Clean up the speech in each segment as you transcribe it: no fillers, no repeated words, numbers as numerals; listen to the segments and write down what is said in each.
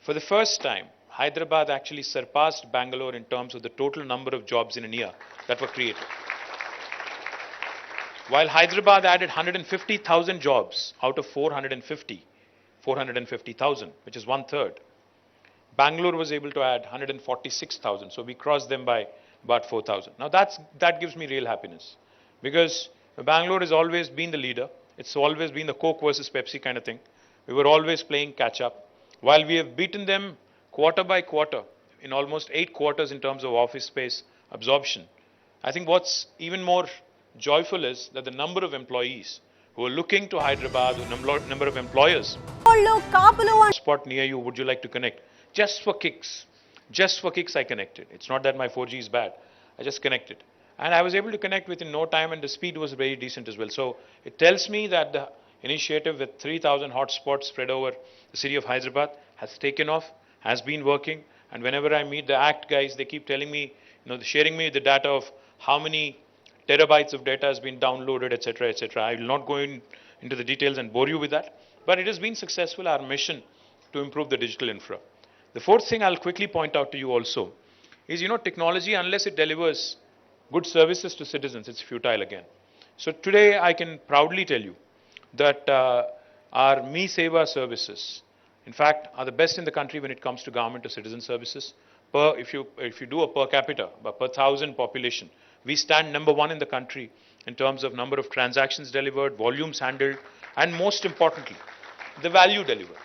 For the first time, Hyderabad actually surpassed Bangalore in terms of the total number of jobs in a year that were created. While Hyderabad added 150,000 jobs out of 450,000, which is one third, Bangalore was able to add 146,000. So we crossed them by about 4,000. Now that gives me real happiness, because Bangalore has always been the leader. It's always been the Coke versus Pepsi kind of thing. We were always playing catch up. While we have beaten them quarter by quarter in almost 8 quarters in terms of office space absorption, I think what's even more joyful is that the number of employees who are looking to Hyderabad, the number of employers, spot near you, would you like to connect? Just for kicks I connected. It's not that my 4G is bad. I just connected. And I was able to connect within no time, and the speed was very decent as well. So it tells me that the initiative with 3,000 hotspots spread over the city of Hyderabad has taken off, has been working. And whenever I meet the ACT guys, they keep telling me, sharing me the data of how many terabytes of data has been downloaded, etc., etc. I will not go into the details and bore you with that. But it has been successful, our mission to improve the digital infra. The fourth thing I'll quickly point out to you also is, technology, unless it delivers good services to citizens, it's futile again. So today I can proudly tell you that our Me Seva services, in fact, are the best in the country when it comes to government to citizen services. If you do a per capita, per 1,000 population, we stand number 1 in the country in terms of number of transactions delivered, volumes handled, and most importantly, the value delivered.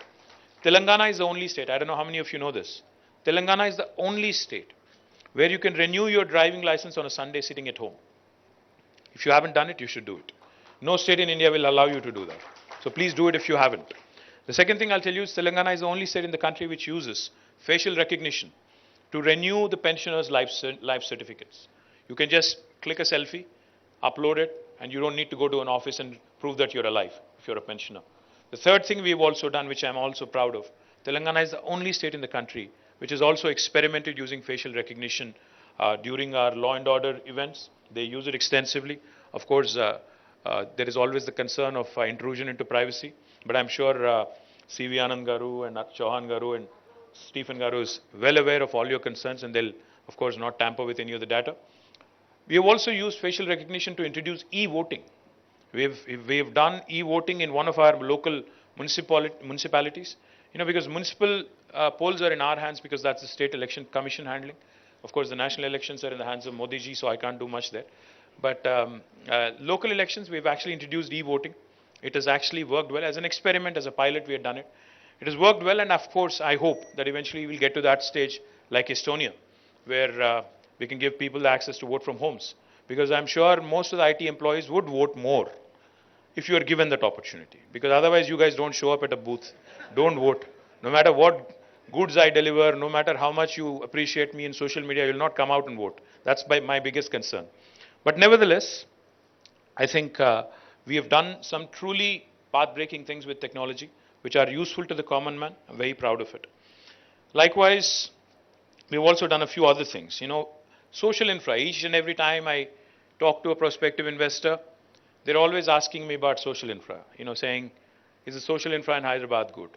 Telangana is the only state, I don't know how many of you know this, Telangana is the only state where you can renew your driving license on a Sunday sitting at home. If you haven't done it, you should do it. No state in India will allow you to do that. So please do it if you haven't. The second thing I'll tell you is Telangana is the only state in the country which uses facial recognition to renew the pensioners' life certificates. You can just click a selfie, upload it, and you don't need to go to an office and prove that you're alive if you're a pensioner. The third thing we've also done, which I'm also proud of, Telangana is the only state in the country which has also experimented using facial recognition during our law and order events. They use it extensively. Of course, there is always the concern of intrusion into privacy, but I'm sure C.V. Anand Garu and Chauhan Garu and Stephen Garu is well aware of all your concerns, and they'll, of course, not tamper with any of the data. We have also used facial recognition to introduce e-voting. We've done e-voting in one of our local municipalities, because municipal polls are in our hands because that's the State Election Commission handling. Of course, the national elections are in the hands of Modi ji, so I can't do much there. But local elections, we've actually introduced e-voting. It has actually worked well. As an experiment, as a pilot, we had done it. It has worked well, and of course, I hope that eventually we'll get to that stage like Estonia, where we can give people the access to vote from homes. Because I'm sure most of the IT employees would vote more if you are given that opportunity. Because otherwise, you guys don't show up at a booth. Don't vote. No matter what goods I deliver, no matter how much you appreciate me in social media, you'll not come out and vote. That's my biggest concern. But nevertheless, I think we have done some truly path-breaking things with technology, which are useful to the common man. I'm very proud of it. Likewise, we've also done a few other things. Social infra. Each and every time I talk to a prospective investor, they're always asking me about social infra, saying, is the social infra in Hyderabad good?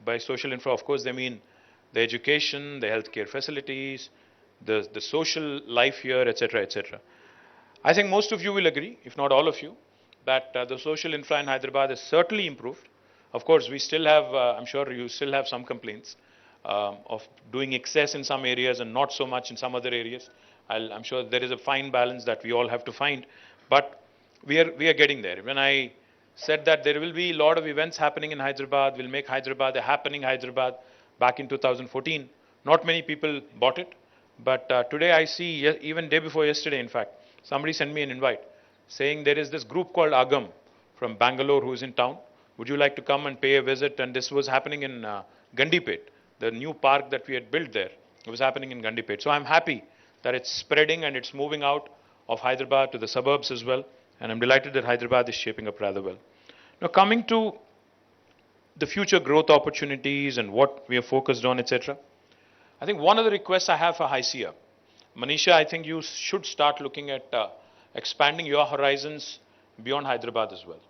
By social infra, of course, they mean the education, the healthcare facilities, the social life here, etc., etc. I think most of you will agree, if not all of you, that the social infra in Hyderabad has certainly improved. Of course, we still have, I'm sure you still have some complaints of doing excess in some areas and not so much in some other areas. I'm sure there is a fine balance that we all have to find, but we are getting there. When I said that there will be a lot of events happening in Hyderabad, we'll make Hyderabad a happening Hyderabad back in 2014, not many people bought it. But today I see, even day before yesterday, in fact, somebody sent me an invite saying there is this group called Agam from Bangalore who is in town. Would you like to come and pay a visit? And this was happening in Gandipet, the new park that we had built there. It was happening in Gandipet. So I'm happy that it's spreading and it's moving out of Hyderabad to the suburbs as well. And I'm delighted that Hyderabad is shaping up rather well. Now, coming to the future growth opportunities and what we are focused on, etc. I think one of the requests I have for HICIA, Manisha, I think you should start looking at expanding your horizons beyond Hyderabad as well.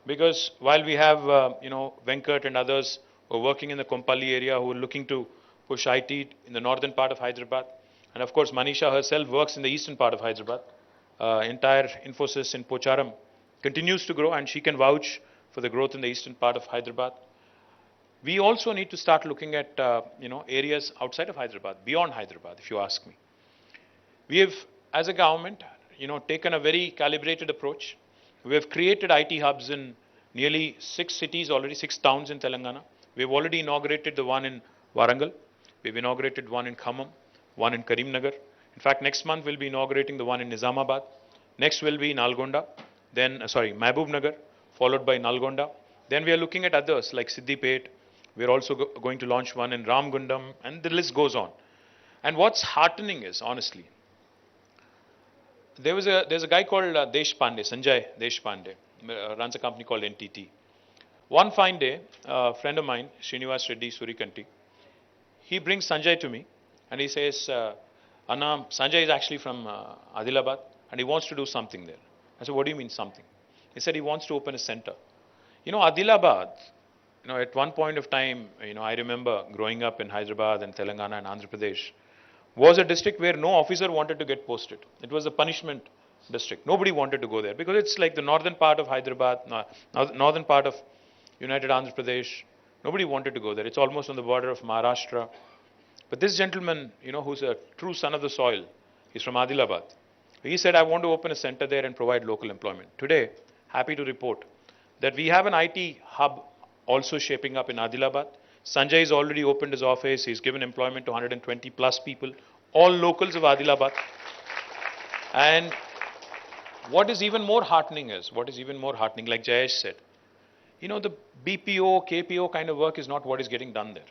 Because while we have, Venkat and others who are working in the Kompally area, who are looking to push IT in the northern part of Hyderabad. And of course, Manisha herself works in the eastern part of Hyderabad. Entire Infosys in Pocharam continues to grow, and she can vouch for the growth in the eastern part of Hyderabad. We also need to start looking at areas outside of Hyderabad, beyond Hyderabad, if you ask me. We have, as a government, taken a very calibrated approach. We have created IT hubs in nearly 6 cities already, 6 towns in Telangana. We have already inaugurated the one in Warangal. We've inaugurated one in Khammam, one in Karimnagar. In fact, next month we'll be inaugurating the one in Nizamabad. Next will be Nalgonda, then Mahbub Nagar, followed by Nalgonda. Then we are looking at others like Siddipet. We're also going to launch one in Ramgundam, and the list goes on. And what's heartening is, honestly, there's a guy called Deshpande, Sanjay Deshpande, runs a company called NTT. One fine day, a friend of mine, Srinivas Reddy Surikanti, he brings Sanjay to me and he says, Anna, Sanjay is actually from Adilabad and he wants to do something there. I said, what do you mean something? He said he wants to open a center. Adilabad, at one point of time, I remember growing up in Hyderabad and Telangana and Andhra Pradesh, was a district where no officer wanted to get posted. It was a punishment district. Nobody wanted to go there because it's like the northern part of Hyderabad, northern part of United Andhra Pradesh. Nobody wanted to go there. It's almost on the border of Maharashtra. But this gentleman, who's a true son of the soil, he's from Adilabad. He said, I want to open a center there and provide local employment. Today, happy to report that we have an IT hub also shaping up in Adilabad. Sanjay has already opened his office. He's given employment to 120 plus people, all locals of Adilabad. And what is even more heartening, like Jayesh said, the BPO, KPO kind of work is not what is getting done there.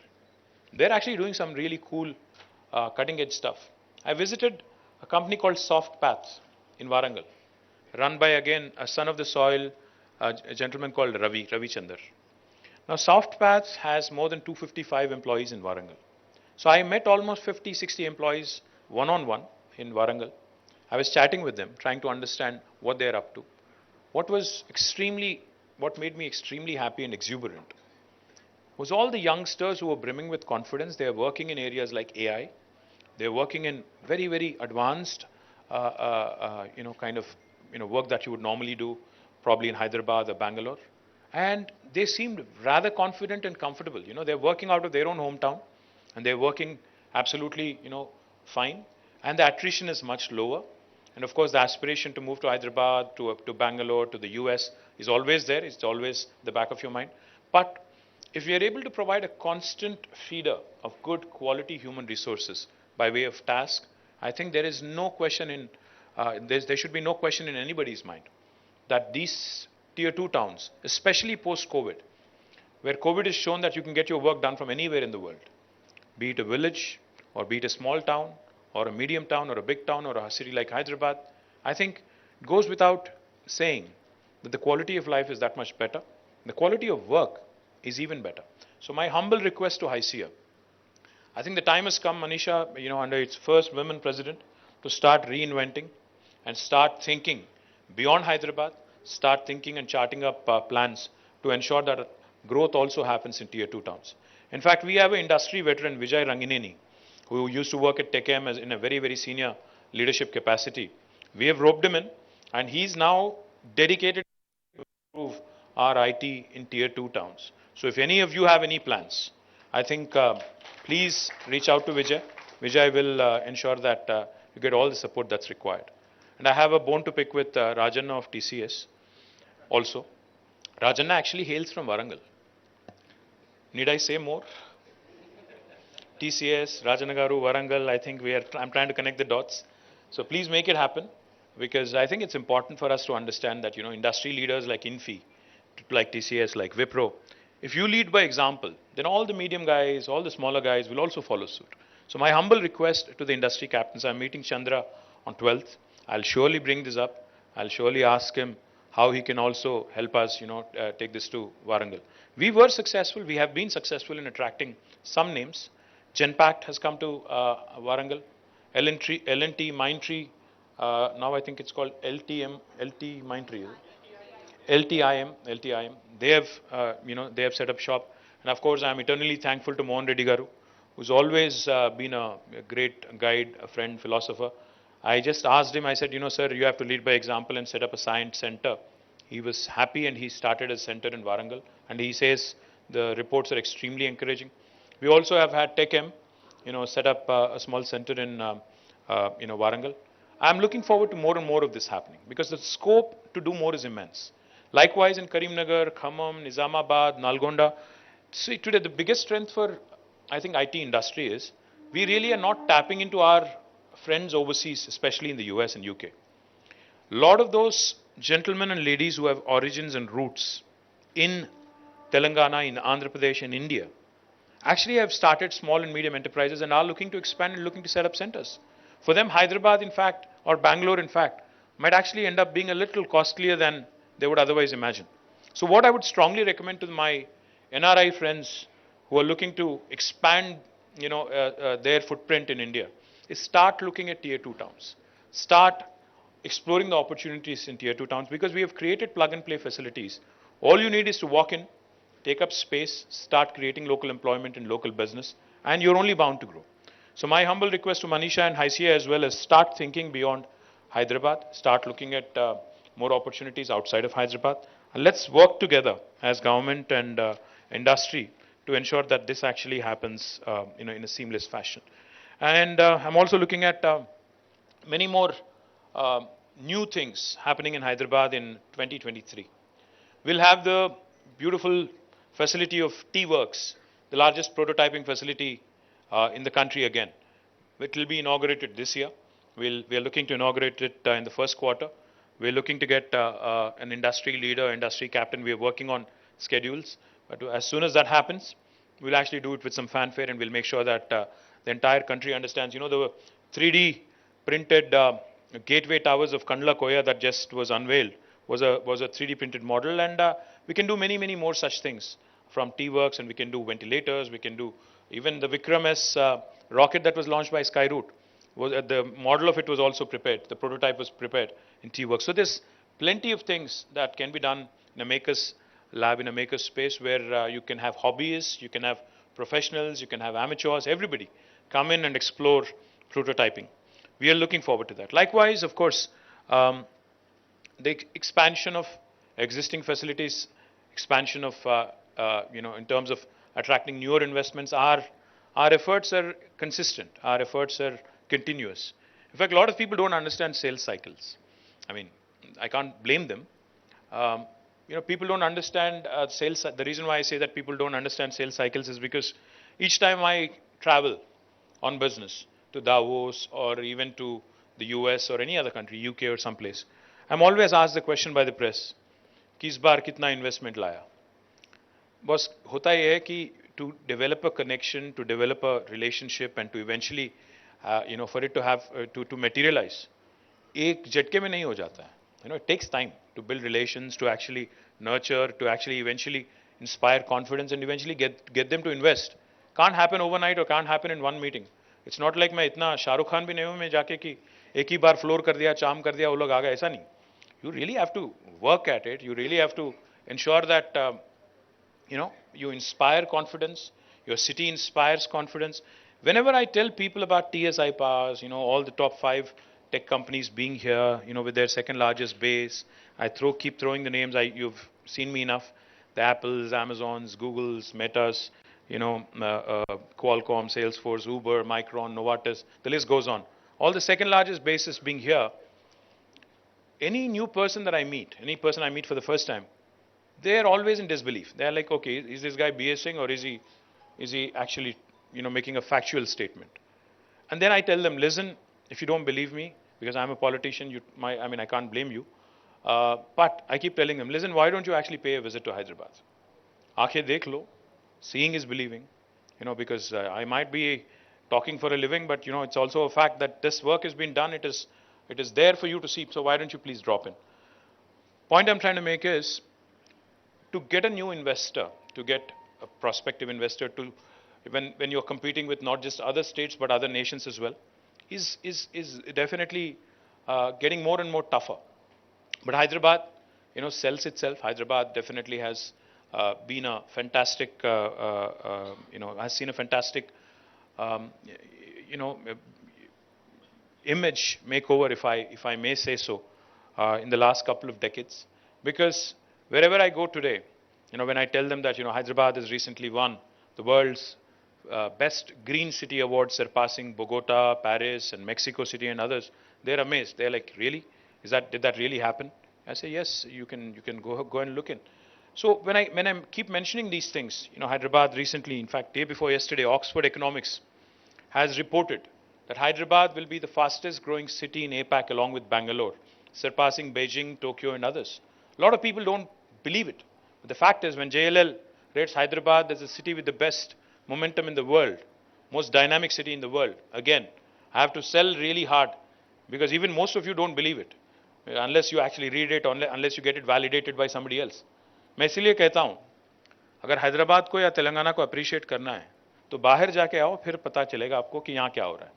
They're actually doing some really cool, cutting edge stuff. I visited a company called Soft Paths in Warangal, run by, again, a son of the soil, a gentleman called Ravi Chandar. Now, Soft Paths has more than 255 employees in Warangal. So I met almost 50, 60 employees one-on-one in Warangal. I was chatting with them, trying to understand what they're up to. What made me extremely happy and exuberant was all the youngsters who were brimming with confidence. They are working in areas like AI. They're working in very, very advanced, work that you would normally do, probably in Hyderabad or Bangalore. And they seemed rather confident and comfortable. They're working out of their own hometown and they're working absolutely, fine. And the attrition is much lower. And of course, the aspiration to move to Hyderabad, to Bangalore, to the US is always there. It's always the back of your mind. But if we are able to provide a constant feeder of good quality human resources by way of task, I think there is no question there should be no question in anybody's mind that these tier 2 towns, especially post-COVID, where COVID has shown that you can get your work done from anywhere in the world, be it a village or be it a small town or a medium town or a big town or a city like Hyderabad, I think it goes without saying that the quality of life is that much better. The quality of work is even better. So my humble request to HYCIA, I think the time has come, Manisha, under its first women president, to start reinventing and start thinking beyond Hyderabad, start thinking and charting up plans to ensure that growth also happens in tier 2 towns. In fact, we have an industry veteran, Vijay Rangineni, who used to work at TechM in a very, very senior leadership capacity. We have roped him in, and he's now dedicated to improve our IT in tier 2 towns. So if any of you have any plans, I think please reach out to Vijay. Vijay will ensure that you get all the support that's required. And I have a bone to pick with Rajanna of TCS also. Rajanna actually hails from Warangal. Need I say more? TCS, Rajanna Garu, Warangal, I think I'm trying to connect the dots. So please make it happen, because I think it's important for us to understand that, industry leaders like Infi, like TCS, like Wipro, if you lead by example, then all the medium guys, all the smaller guys will also follow suit. So my humble request to the industry captains, I'm meeting Chandra on 12th. I'll surely bring this up. I'll surely ask him how he can also help us, take this to Warangal. We were successful. We have been successful in attracting some names. Genpact has come to Warangal. L&T Mindtree, now I think it's called LT Mindtree. LTIM. They have set up shop. And of course, I'm eternally thankful to Mohan Reddy Garu, who's always been a great guide, a friend, philosopher. I just asked him, I said, sir, you have to lead by example and set up a science center. He was happy and he started a center in Warangal. And he says the reports are extremely encouraging. We also have had TechM, set up a small center in, Warangal. I'm looking forward to more and more of this happening because the scope to do more is immense. Likewise in Karimnagar, Khammam, Nizamabad, Nalgonda. See, today the biggest strength for, I think, IT industry is we really are not tapping into our friends overseas, especially in the US and UK. A lot of those gentlemen and ladies who have origins and roots in Telangana, in Andhra Pradesh, and India actually have started small and medium enterprises and are looking to expand and looking to set up centers. For them, Hyderabad, in fact, or Bangalore, in fact, might actually end up being a little costlier than they would otherwise imagine. So, what I would strongly recommend to my NRI friends who are looking to expand, their footprint in India is start looking at tier 2 towns. Start exploring the opportunities in tier 2 towns because we have created plug and play facilities. All you need is to walk in, take up space, start creating local employment and local business, and you're only bound to grow. So my humble request to Manisha and Haisia as well is start thinking beyond Hyderabad, start looking at more opportunities outside of Hyderabad, and let's work together as government and industry to ensure that this actually happens in a seamless fashion. And I'm also looking at many more new things happening in Hyderabad in 2023. We'll have the beautiful facility of T-Works, the largest prototyping facility in the country again. It will be inaugurated this year. We are looking to inaugurate it in the first quarter. We're looking to get an industry leader, industry captain. We are working on schedules. But as soon as that happens, we'll actually do it with some fanfare and we'll make sure that the entire country understands. The 3D printed gateway towers of Kandla Koya that just was unveiled was a 3D printed model, and we can do many, many more such things from T-Works, and we can do ventilators, we can do even the Vikram S rocket that was launched by Skyroot. The model of it was also prepared. The prototype was prepared in T-Works. So there's plenty of things that can be done in a maker's lab, in a maker's space where you can have hobbyists, you can have professionals, you can have amateurs, everybody come in and explore prototyping. We are looking forward to that. Likewise, of course, the expansion of existing facilities, expansion of, in terms of attracting newer investments, our efforts are consistent. Our efforts are continuous. In fact, a lot of people don't understand sales cycles. I mean, I can't blame them. People don't understand sales. The reason why I say that people don't understand sales cycles is because each time I travel on business to Davos or even to the US or any other country, UK or someplace, I'm always asked the question by the press, कि इस बार कितना investment लाया? बस होता ये है कि to develop a connection, to develop a relationship, and to eventually, for it to have to materialize, एक झटके में नहीं हो जाता है. It takes time to build relations, to actually nurture, to actually eventually inspire confidence, and eventually get them to invest. Can't happen overnight or can't happen in one meeting. It's not like मैं इतना शाहरुख खान भी नहीं हूँ मैं जाके कि एक ही बार floor कर दिया, चाम कर दिया, वो लोग आ गए, ऐसा नहीं. You really have to work at it. You really have to ensure that you inspire confidence. Your city inspires confidence. Whenever I tell people about TSI Powers, all the top 5 tech companies being here, with their second largest base, I keep throwing the names. You've seen me enough. The Apples, Amazons, Googles, Metas, Qualcomm, Salesforce, Uber, Micron, Novartis. The list goes on. All the second largest bases being here. Any new person that I meet, any person I meet for the first time, they are always in disbelief. They are like, okay, is this guy BSing or is he actually, making a factual statement? And then I tell them, listen, if you don't believe me, because I'm a politician, I can't blame you. But I keep telling them, listen, why don't you actually pay a visit to Hyderabad? Aakhe dekh lo. Seeing is believing, because I might be talking for a living, but it's also a fact that this work has been done. It is there for you to see. So why don't you please drop in? Point I'm trying to make is to get a new investor, to get a prospective investor, to when you're competing with not just other states but other nations as well, is definitely getting more and more tougher. But Hyderabad, sells itself. Hyderabad definitely has been a fantastic, has seen a fantastic, um, you know, image makeover, if I may say so, in the last couple of decades. Because wherever I go today, when I tell them that Hyderabad has recently won the world's best green city award, surpassing Bogota, Paris, and Mexico City and others, they're amazed. They're like, really? Did that really happen? I say, yes. You can go and look in. So when I keep mentioning these things, Hyderabad recently, in fact, day before yesterday, Oxford Economics has reported that Hyderabad will be the fastest growing city in APAC along with Bangalore, surpassing Beijing, Tokyo, and others. A lot of people don't believe it. But the fact is, when JLL rates Hyderabad as the city with the best momentum in the world, most dynamic city in the world, again, I have to sell really hard because even most of you don't believe it unless you actually read it, unless you get it validated by somebody else. मैं इसलिए कहता हूं अगर हैदराबाद को या तेलंगाना को appreciate करना है तो बाहर जाके आओ, फिर पता चलेगा आपको कि यहाँ क्या हो रहा है.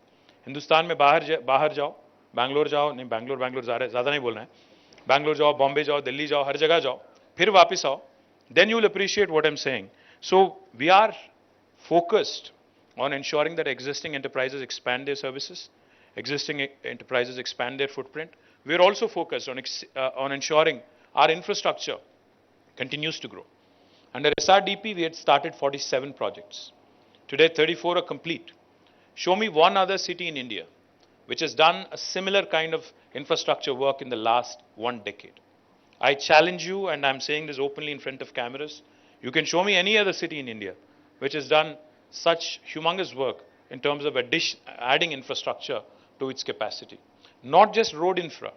हिंदुस्तान में बाहर जाओ, बैंगलोर जाओ, नहीं बैंगलोर ज़्यादा नहीं बोलना है, बैंगलोर जाओ, बॉम्बे जाओ, दिल्ली जाओ, हर जगह जाओ, फिर वापस आओ, then you will appreciate what I'm saying. So we are focused on ensuring that existing enterprises expand their services, existing enterprises expand their footprint. We are also focused on ensuring our infrastructure continues to grow. Under SRDP, we had started 47 projects. Today, 34 are complete. Show me one other city in India which has done a similar kind of infrastructure work in the last 1 decade. I challenge you, and I'm saying this openly in front of cameras, you can show me any other city in India which has done such humongous work in terms of adding infrastructure to its capacity. Not just road infra.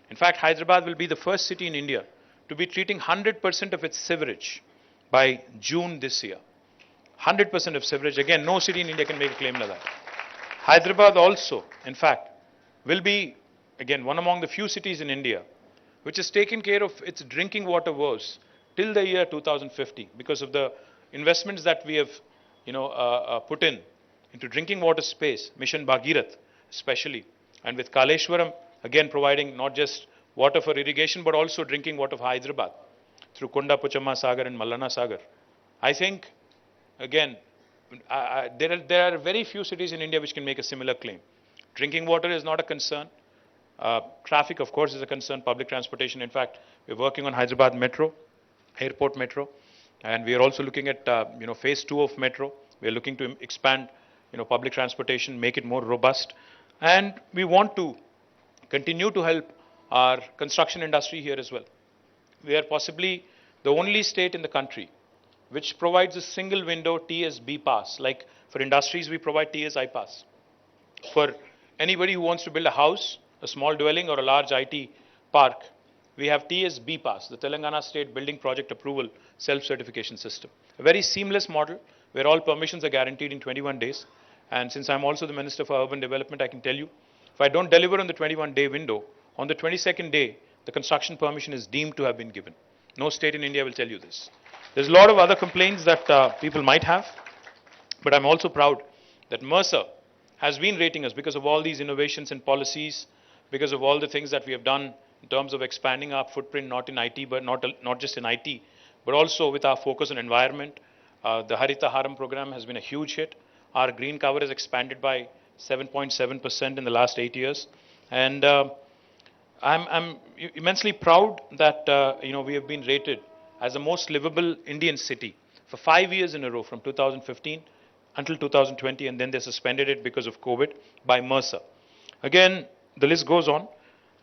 In fact, Hyderabad will be the first city in India to be treating 100% of its sewerage by June this year. 100% of sewerage. Again, no city in India can make a claim like that. Hyderabad also, in fact, will be, again, one among the few cities in India which has taken care of its drinking water woes till the year 2050 because of the investments that we have put into drinking water space, Mission Bhagirath especially, and with Kaleshwaram, again providing not just water for irrigation but also drinking water for Hyderabad through Konda Puchamma Sagar and Mallana Sagar. I think, again, there are very few cities in India which can make a similar claim. Drinking water is not a concern. Traffic, of course, is a concern. Public transportation. In fact, we're working on Hyderabad Metro, Airport Metro, and we are also looking at phase 2 of Metro. We are looking to expand public transportation, make it more robust, and we want to continue to help our construction industry here as well. We are possibly the only state in the country which provides a single window TSB pass. Like for industries, we provide TSI pass. For anybody who wants to build a house, a small dwelling or a large IT park, we have TSB pass, the Telangana State Building Project Approval Self-Certification System. A very seamless model where all permissions are guaranteed in 21 days. And since I'm also the Minister for Urban Development, I can tell you, if I don't deliver on the 21-day window, on the 22nd day, the construction permission is deemed to have been given. No state in India will tell you this. There's a lot of other complaints that people might have, but I'm also proud that Mercer has been rating us because of all these innovations and policies, because of all the things that we have done in terms of expanding our footprint, not in IT, but not just in IT, but also with our focus on environment. The Harita Haram program has been a huge hit. Our green cover has expanded by 7.7% in the last 8 years. And I'm immensely proud that we have been rated as the most livable Indian city for 5 years in a row, from 2015 until 2020, and then they suspended it because of COVID by Mercer. Again, the list goes on,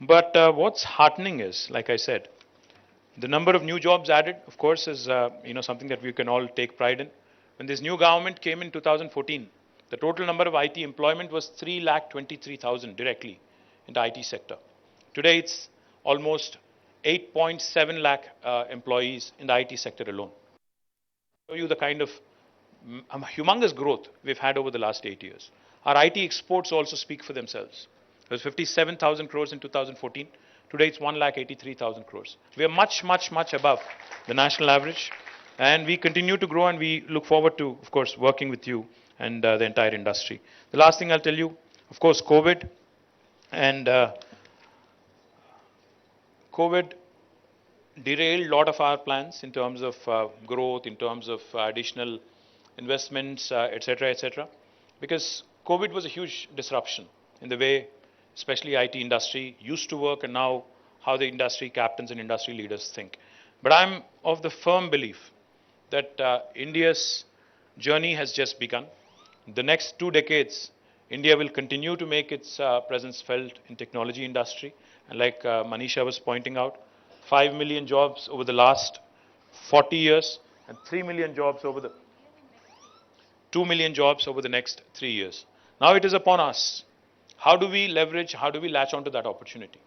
but what's heartening is, like I said, the number of new jobs added, of course, is something that we can all take pride in. When this new government came in 2014, the total number of IT employment was 3,23,000 directly in the IT sector. Today, it's almost 8.7 lakh employees in the IT sector alone. Show you the kind of humongous growth we've had over the last 8 years. Our IT exports also speak for themselves. It was 57,000 crores in 2014. Today, it's 1,83,000 crores. We are much, much, much above the national average. And we continue to grow, and we look forward to, of course, working with you and the entire industry. The last thing I'll tell you, of course, COVID. And COVID derailed a lot of our plans in terms of growth, in terms of additional investments, etc., etc. Because COVID was a huge disruption in the way, especially IT industry used to work, and now how the industry captains and industry leaders think. But I'm of the firm belief that India's journey has just begun. The next 2 decades, India will continue to make its presence felt in technology industry. And like Manisha was pointing out, 5 million jobs over the last 40 years and 3 million jobs over the 2 million jobs over the next 3 years. Now it is upon us. How do we leverage, how do we latch onto that opportunity?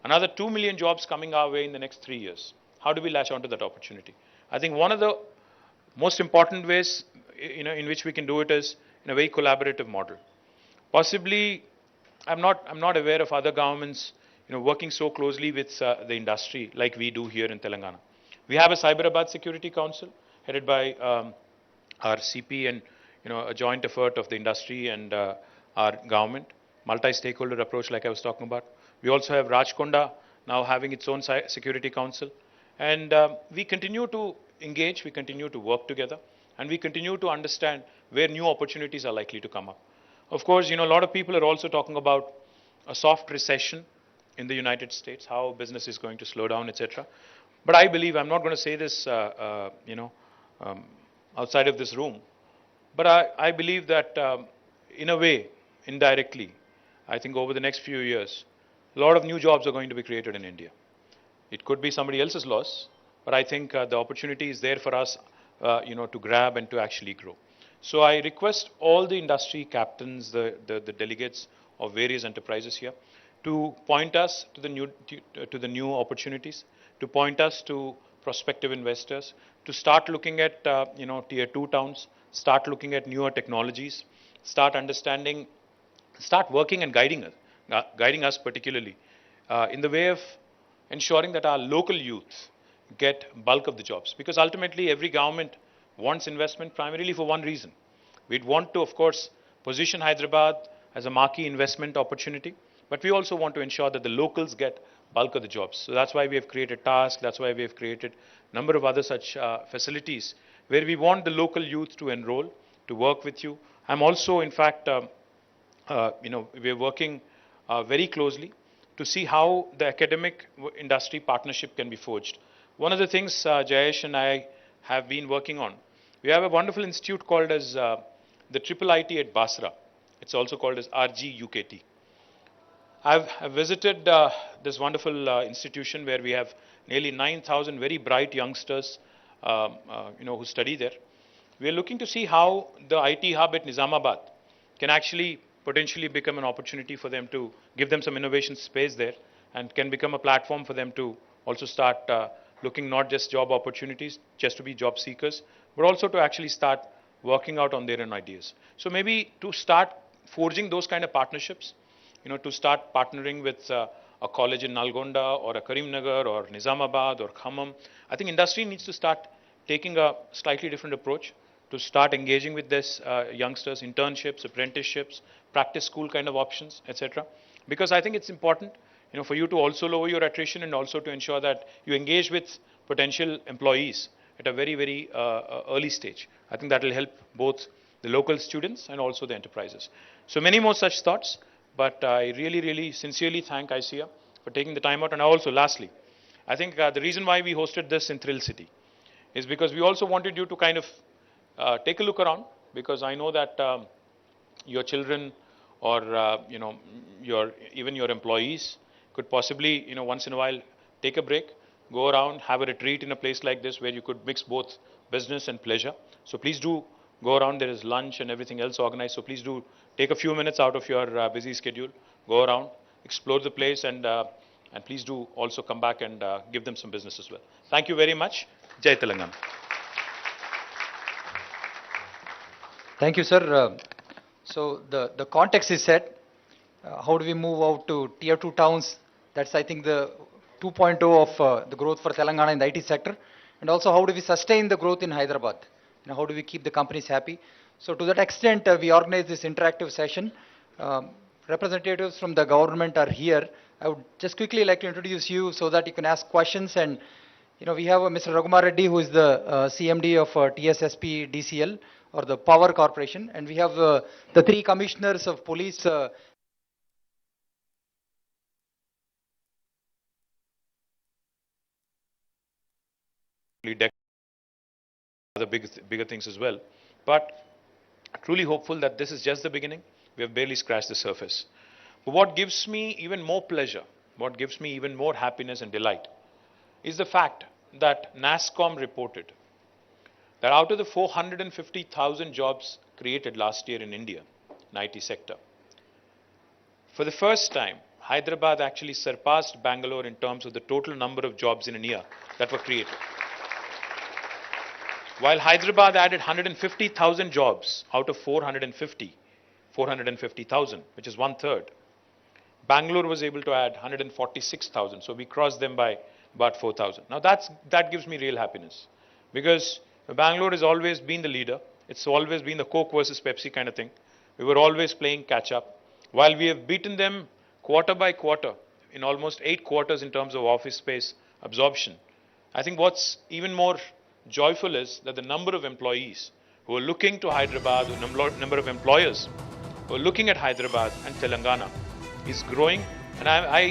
Another 2 million jobs coming our way in the next 3 years. How do we latch onto that opportunity? I think one of the most important ways in which we can do it is in a very collaborative model. Possibly, I'm not aware of other governments working so closely with the industry like we do here in Telangana. We have a Hyderabad Security Council headed by our CP and a joint effort of the industry and our government, multi-stakeholder approach like I was talking about. We also have Rajkonda now having its own Security Council. And we continue to engage, we continue to work together, and we continue to understand where new opportunities are likely to come up. Of course, a lot of people are also talking about a soft recession in the United States, how business is going to slow down, etc. But I believe, I'm not going to say this, outside of this room, but I believe that in a way, indirectly, I think over the next few years, a lot of new jobs are going to be created in India. It could be somebody else's loss, but I think the opportunity is there for us, to grab and to actually grow. So I request all the industry captains, the delegates of various enterprises here, to point us to the new opportunities, to point us to prospective investors, to start looking at tier 2 towns, start looking at newer technologies, start understanding, start working and guiding us particularly in the way of ensuring that our local youth get bulk of the jobs. Because ultimately every government wants investment primarily for one reason. We'd want to, of course, position Hyderabad as a marquee investment opportunity, but we also want to ensure that the locals get bulk of the jobs. So that's why we have created TASK, that's why we have created a number of other such facilities where we want the local youth to enroll, to work with you. I'm also, in fact, we're working very closely to see how the academic industry partnership can be forged. One of the things Jayesh and I have been working on, we have a wonderful institute called as the Triple IT at Basra. It's also called as RGUKT. I've visited this wonderful institution where we have nearly 9,000 very bright youngsters, who study there. We are looking to see how the IT hub at Nizamabad can actually potentially become an opportunity for them to give them some innovation space there, and can become a platform for them to also start looking not just job opportunities, just to be job seekers, but also to actually start working out on their own ideas. So maybe to start forging those kind of partnerships, to start partnering with a college in Nalgonda or a Karimnagar or Nizamabad or Khammam. I think industry needs to start taking a slightly different approach, to start engaging with this youngsters, internships, apprenticeships, practice school kind of options, etc. Because I think it's important, for you to also lower your attrition and also to ensure that you engage with potential employees at a very, very early stage. I think that will help both the local students and also the enterprises. So many more such thoughts, but I really, really sincerely thank ICIA for taking the time out. And also, lastly, I think the reason why we hosted this in Thrill City is because we also wanted you to kind of take a look around, because I know that your children or even your employees could possibly once in a while take a break, go around, have a retreat in a place like this where you could mix both business and pleasure. So please do go around. There is lunch and everything else organized. So please do take a few minutes out of your busy schedule, go around, explore the place, and please do also come back and give them some business as well. Thank you very much. Jai Telangana. Thank you, sir. So the context is set. How do we move out to tier 2 towns? That's, I think, the 2.0 of the growth for Telangana in the IT sector. And also, how do we sustain the growth in Hyderabad? How do we keep the companies happy? So to that extent, we organize this interactive session. Representatives from the government are here. I would just quickly like to introduce you so that you can ask questions, and We have Mr. Raghunar Reddy, who is the CMD of TSSP DCL, or the Power Corporation, and we have the three commissioners of police. The bigger things as well. But truly hopeful that this is just the beginning. We have barely scratched the surface. But what gives me even more pleasure, what gives me even more happiness and delight, is the fact that NASSCOM reported that out of the 450,000 jobs created last year in India, in IT sector, for the first time, Hyderabad actually surpassed Bangalore in terms of the total number of jobs in a year that were created. While Hyderabad added 150,000 jobs out of 450,000, which is one third, Bangalore was able to add 146,000. So we crossed them by about 4,000. Now that gives me real happiness, because Bangalore has always been the leader. It's always been the Coke versus Pepsi kind of thing. We were always playing catch up. While we have beaten them quarter by quarter in almost 8 quarters in terms of office space absorption, I think what's even more joyful is that the number of employees who are looking to Hyderabad, the number of employers who are looking at Hyderabad and Telangana is growing. And I